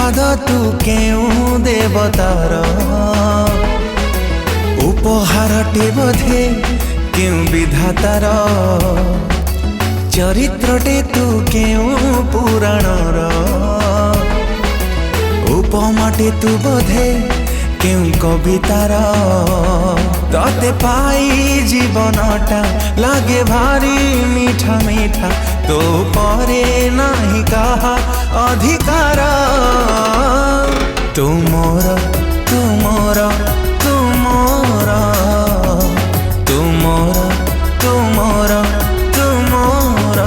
पाद तू केउ देवतार उपहारटे बोधे केउ विधातार चरित्रटे तू केउ पुराणर उपमाटे तू बोधे केउ कवितार तते पाई जीवनटा लागे भारी मीठा मीठा तो परे नाही कहा अधिकार तुमोर तुमोर तुमोर तुमोर तुमोर तुमोर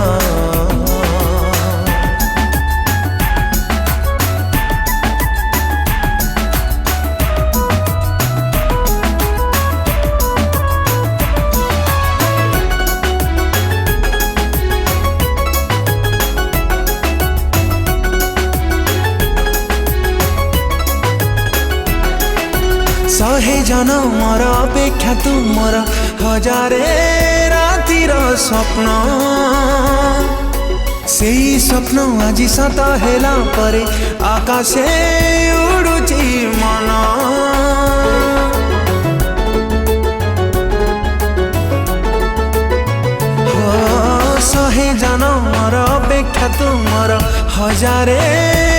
सहे जनमर अपेक्षा तुमर हजारे रातिर स्वप्न सेही स्वप्न आज सत हेला परे आकाशे उडुची मन सहे जनमर अपेक्षा तुमर हजारे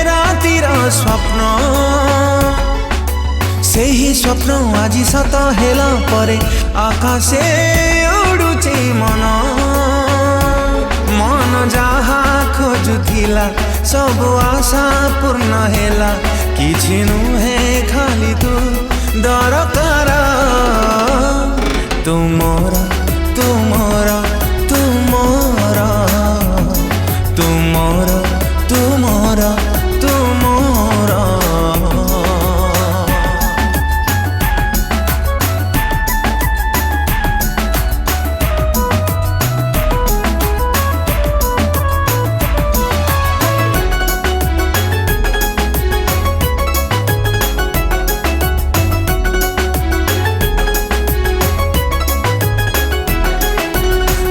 रातिर स्वप्न सेही स्वप्न आज सत हेला परे आकाशे उडुची मन मन जहा खोजुथिला सब आशा पूर्ण हेला किछि नुहे खाली तू दरकार तुमोर तुमोर तुमोर तुमोर तुमोर तुमोर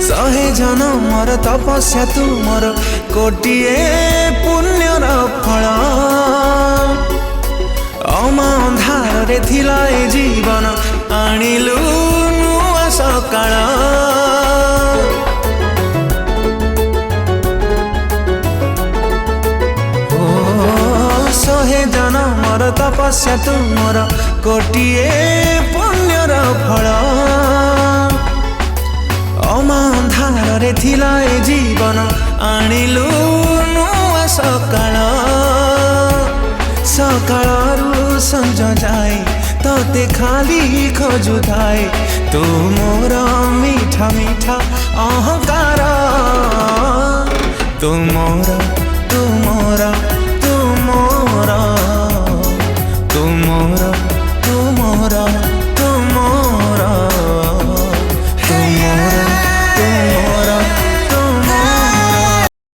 सहे जनमर तपस्या तुमर कोटिए पुण्यर फल अमा अंधार रे थिला ए जीवन आनिलु नुआ सकाळ सहे जनमर तपस्या तुमर कोटिए पुण्यर फल अमा अंधार रे थिला ए जीवन आनिलु नुआ सकाळ सकाळरू संज जाए तते खाली खोजु थाए तू मोर मीठा मीठा अहंकार तुमोर तुमोर